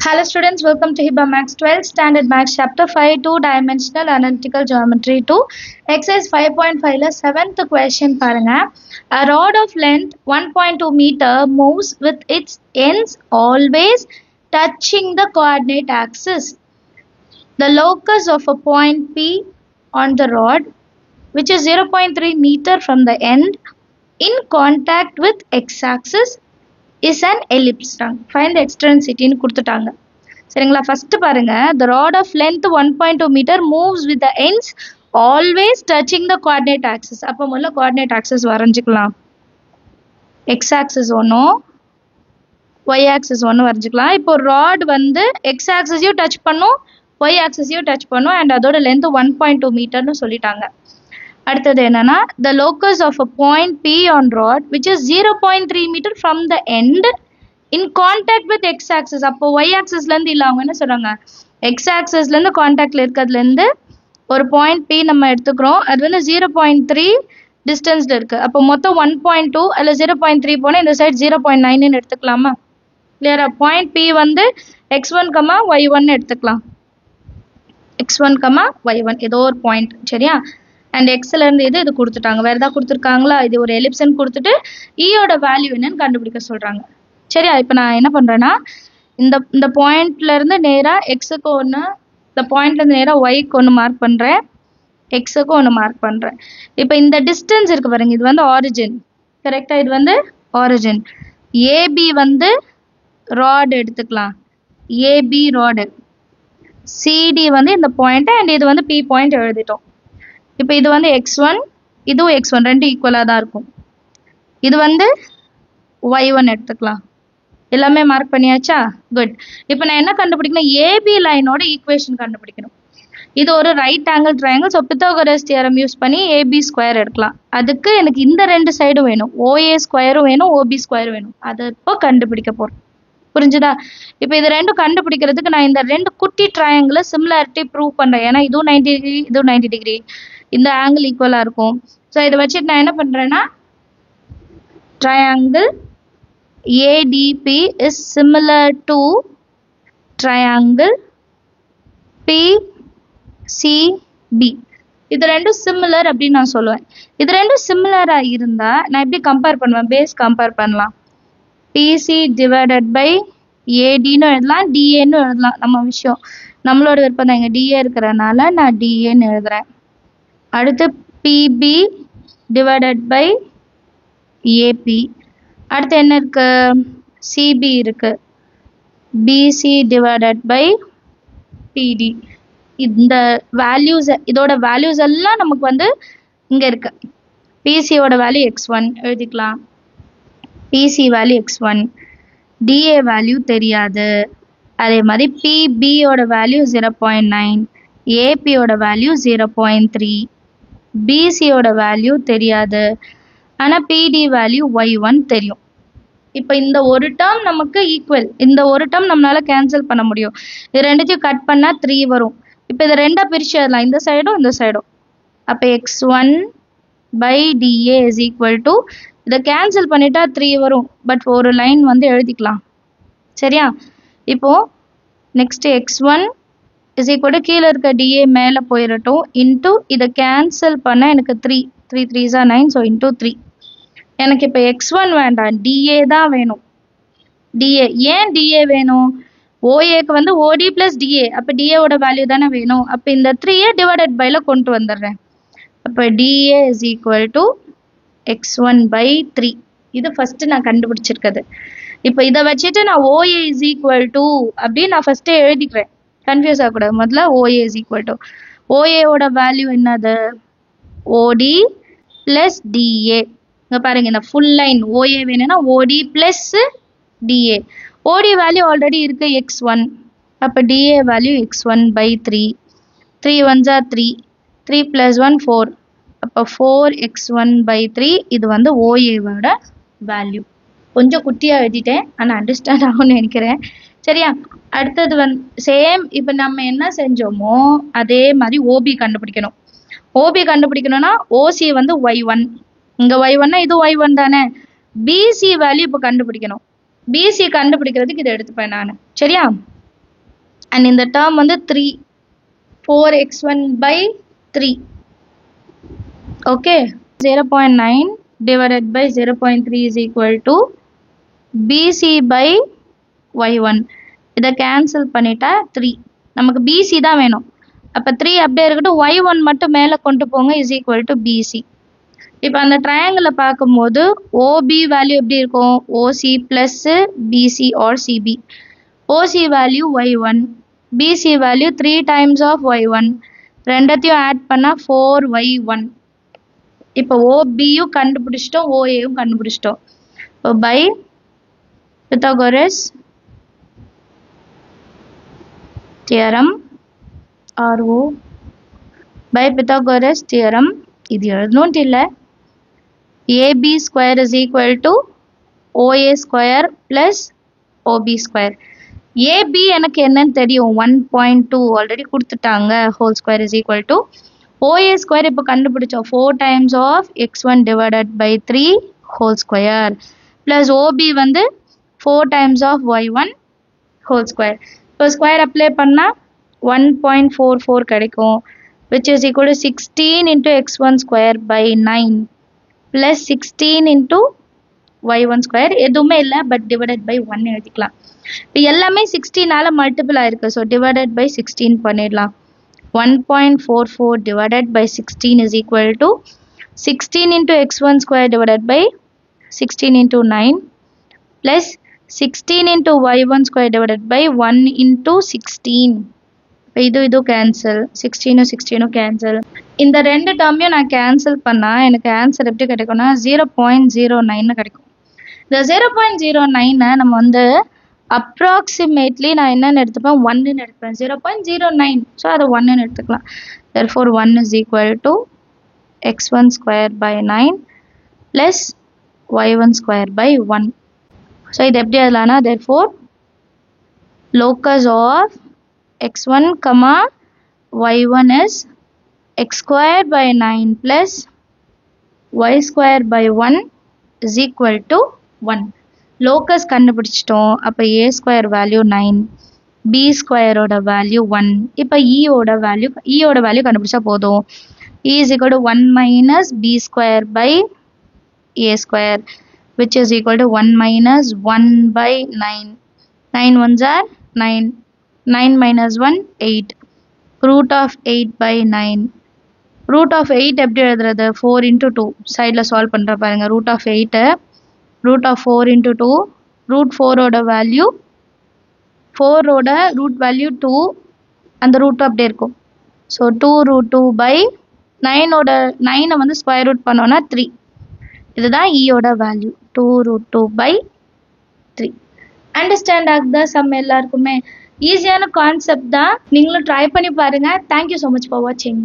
Hello students, welcome to HIBA Max 12 Standard Max Chapter 5 Two-Dimensional Analytical Geometry 2 Exercise 5.5 la 7th question paranga. A rod of length 1.2 meter moves with its ends always touching the coordinate axis. The locus of a point P on the rod, which is 0.3 meter from the end, in contact with x-axis is an ellipse. Find the eccentricity னு கொடுத்துட்டாங்க. சரிங்களா, first பாருங்க, the rod of length 1.2 meter moves with the ends always touching the coordinate axis. அப்போ முதல்ல coordinate axis வரைஞ்சிக்கலாம். x axis ஒன்னும் y axis ஒன்னும் வரைஞ்சிக்கலாம். இப்போ rod வந்து x axis யும் டச் பண்ணும், y axis யும் டச் பண்ணும், and அதோட length 1.2 மீட்டர்னு சொல்லிட்டாங்க. அடுத்தது என்னன்னா, the locus of a point P on rod which is 0.3 meter from the end in contact with x axis. அப்போ y axis ல இருந்து இல்ல, அவங்க என்ன சொல்றாங்க, x axis ல இருந்து கான்டாக்ட்ல இருக்கிறதுல இருந்து ஒரு பாயிண்ட் P நம்ம எடுத்துக்கிறோம். அது வந்து 0.3 டிஸ்டன்ஸ்ல இருக்கு. அப்போ மொத்தம் 1.2 அல்ல 0.3 போனா இந்த சைடு 0.9 ன்னு எடுத்துக்கலாமா? கிளியரா? பாயிண்ட் P வந்து x1, y1 எடுத்துக்கலாம். x1, y1 ஏதோ ஒரு பாயிண்ட். சரியா? and x ல இருந்து இது கொடுத்துட்டாங்க. வேற ஏதாவது கொடுத்துருக்காங்களா? இது ஒரு எலிப்ஸ்ன்னு கொடுத்துட்டு e யோட வேல்யூ என்னன்னு கண்டுபிடிக்க சொல்றாங்க. சரியா? இப்போ நான் என்ன பண்றேன்னா, இந்த பாயிண்ட்ல இருந்து நேரா x-க்கு ஒன்று, இந்த பாயிண்ட்ல இருந்து நேரா y-க்கு ஒன்று மார்க் பண்றேன், x-க்கு ஒன்று மார்க் பண்றேன். இப்போ இந்த டிஸ்டன்ஸ் இருக்கு பாருங்க, இது வந்து ஆரிஜின். கரெக்டா? இது வந்து ஆரிஜின். AB வந்து ராட் எடுத்துக்கலாம், AB ராடு. CD வந்து இந்த பாயிண்ட், அண்ட் இது வந்து P பாயிண்ட் எழுதிட்டோம். இப்போ இது வந்து x1, இதுவும் x1, ரெண்டு ஈக்குவலாக தான் இருக்கும். இது வந்து y1 எடுத்துக்கலாம். எல்லாமே மார்க் பண்ணியாச்சா? குட். இப்போ நான் என்ன கண்டுபிடிக்கணும், ஏபி லைனோட ஈக்குவேஷன் கண்டுபிடிக்கணும். இது ஒரு right angle triangle. So Pythagoras theorem use பண்ணி ஏபி ஸ்கொயர் எடுக்கலாம். அதுக்கு எனக்கு இந்த ரெண்டு சைடும் வேணும், ஓஏ ஸ்கொயரும் வேணும், ஓபி ஸ்கொயரும் வேணும். அதை இப்போ கண்டுபிடிக்க போகிறோம். புரிஞ்சுதா? இப்போ இது ரெண்டும் கண்டுபிடிக்கிறதுக்கு நான் இந்த ரெண்டு குட்டி ட்ரையாங்கிளை சிமிலாரிட்டி ப்ரூவ் பண்ணுறேன். ஏன்னா இதுவும் 90 டிகிரி, இதுவும் 90 டிகிரி, இந்த ஆங்கிள் ஈக்குவலாக இருக்கும். ஸோ இதை வச்சுட்டு நான் என்ன பண்ணுறேன்னா, triangle ADP is similar to triangle PCB. இது ரெண்டும் சிமிலர் அப்படின்னு நான் சொல்லுவேன். இது ரெண்டும் சிமிலராக இருந்தால் நான் எப்படி கம்பேர் பண்ணுவேன்? பேஸ் கம்பேர் பண்ணலாம். PC divided by ADன்னு எழுதலாம், DAன்னு எழுதலாம். நம்ம விஷயம், நம்மளோட விருப்பம் தான். இங்கே DA இருக்கிறனால நான் DAன்னு எழுதுறேன். அடுத்து PB divided by AP. அடுத்து என்ன இருக்கு? CB இருக்கு. BC divided by PD. இந்த வேல்யூஸ், இதோட வேல்யூஸ் எல்லாம் நமக்கு வந்து இங்க இருக்கு. PC யோட வேல்யூ x1 எழுதிக்கலாம், PC value x1, DA value தெரியாது. அதே மாதிரி PB யோட வேல்யூ 0.9, AP யோட வேல்யூ 0.3, BC யோட வேல்யூ தெரியாது. ஆனால் PD வேல்யூ y1 தெரியும். இப்போ இந்த ஒரு டேர்ம் நமக்கு ஈக்குவல், இந்த ஒரு டேர்ம் நம்மளால கேன்சல் பண்ண முடியும். இது ரெண்டுத்தையும் கட் பண்ணால் 3 வரும். இப்போ இதை ரெண்டாக பிரிச்சு எழுதலாம், இந்த சைடும் இந்த சைடும். அப்போ x1 by DA is equal to, இதை கேன்சல் பண்ணிட்டா 3 வரும், பட் ஒரு லைன் வந்து எழுதிக்கலாம். சரியா? இப்போ next x1 is equal to கீழே இருக்க DA மேலே போயிடட்டும், இன்டூ இதை கேன்சல் பண்ண எனக்கு 3 3s are 9, ஸோ இன்டூ 3. எனக்கு இப்போ x1 வேண்டாம், DA தான் வேணும். DA ஏன் DA வேணும்? OAக்கு வந்து OD plus DA, அப்போ DAவோட வேல்யூ தானே வேணும். அப்போ இந்த 3யை டிவைடட் பைல கொண்டு வந்துடுறேன். அப்போ DA is equal to x1 by 3. இது ஃபர்ஸ்ட் நான் கண்டுபிடிச்சிருக்கிறது. இப்போ இதை வச்சுட்டு நான் OA is equal to அப்படின்னு நான் ஃபர்ஸ்டே எழுதிக்கிறேன், கன்ஃபியூஸ் ஆகக்கூடாது. முதல்ல OA is equal to, OAவோட வேல்யூ என்னது? OD plus DA. இங்கே பாருங்க, இந்த ஃபுல் லைன் OA வேணும்னா OD plus DA. OD value already இருக்கு x1, அப்போ DA value x1 by 3. 3 1s are 3, 3 plus 1 4, அப்போ 4x1 by 3. இது வந்து OAவோட வேல்யூ. கொஞ்சம் குட்டியாக எழுதிட்டேன், ஆனால் அண்டர்ஸ்டாண்ட் ஆகும்னு நினைக்கிறேன். சரியா? அடுத்தது வந்து சேம், இப்போ நம்ம என்ன செஞ்சோமோ அதே மாதிரி OB கண்டுபிடிக்கணும். OB கண்டுபிடிக்கணும்னா OC வந்து y1, இங்கே y1னா இது y1 தானே. BC வேல்யூ இப்போ கண்டுபிடிக்கணும். BC கண்டுபிடிக்கிறதுக்கு இதை எடுத்துப்பேன் நான். சரியா? and இந்த term வந்து 3 4x1 by 3 okay 0.9 divided by 0.3 is equal to BC by y1 இதை cancel பண்ணிட்டா 3 நமக்கு BC தான் வேணும் அப்ப 3 அப்படியே இருக்கட்டும் y1 மட்டும் மேல கொண்டு போங்க is equal to BC இப்போ அந்த triangle பார்க்கும்போது OB வேல்யூ எப்படி இருக்கும் OC plus BC or CB OC value y1 BC value 3 times of y1 ரெண்டத்தையும் ஆட் பண்ணா 4y1 இப்போ OB யும் கண்டுபிடிச்சிட்டோம் OA யும் கண்டுபிடிச்சிட்டோம் இப்போ by Pythagoras theorem RO by Pythagoras theorem இது எழுதணும்னு இல்ல AB square is equal to OA square plus OB square AB எனக்கு என்னன்னு தெரியும் 1.2 ஆல்ரெடி கொடுத்துட்டாங்க whole square is equal to OA square இப்போ கண்டுபிடிச்சோம் 4 times of x1 divided by 3 whole square plus OB வந்து 4 times of y1 whole square இப்போ square apply பண்ணா 1.44 கிடைக்கும் which is equal to 16 into x1 square by 9 plus 16 into y1 square எதுவுமே இல்ல but divided by 1 எழுதிக்கலாம் இப்போ எல்லாமே 16 ஆல மல்டிபிள் ஆயிருக்கு so divided by 16 பண்ணிடலாம் 1.44 divided by 16 is equal to 16 into x1 square divided by 16 into 9 plus 16 into y1 square divided by 1 into 16 இது cancel 16 16 cancel இந்த ரெண்டு டேர்மையும் நான் cancel பண்ணா எனக்கு ஆன்சர் எப்படி கிடைக்கும்னா 0.09 கிடைக்கும் இந்த 0.09 நம்ம வந்து approximately நான் என்னன்னு எடுத்துப்பேன் 1 ன்னு எடுப்பேன் 0.09 so அத 1 ன்னு எடுத்துக்கலாம் therefore 1 is equal to x1 square by 9 plus y1 square by 1 so இது எப்படி எழுதலாம்னா therefore locus of x1 comma y1 is x square by 9 plus y square by 1 is equal to 1 locus கண்டுபிடிச்சிட்டோம் அப்ப a square value 9 b square ஓட value 1 இப்ப e ஓட value கண்டுபிடிச்சா போதும் e is equal to 1 minus b square by a square which is equal to 1 minus 1 by 9 9 ones are 9 9 minus 1 8 root of 8 by 9 root of 8 எப்படி எழுதுறது 4 into 2 சைடுல solve பண்ற பாருங்க root of 8 root of 4 into 2 root 4 ஓட value 4 ஓட root value 2 அந்த root அப்படியே இருக்கும் so 2 root 2 by 9 ஓட 9 வந்து ஸ்கொயர் ரூட் பண்ணோம்னா 3 இதுதான் e ஓட வேல்யூ 2 root 2 by 3 அண்டர்ஸ்டாண்ட் ஆகுதா சம் எல்லாருக்குமே ஈஸியான கான்செப்ட் தான் நீங்களும் ட்ரை பண்ணி பாருங்க thank you so much for watching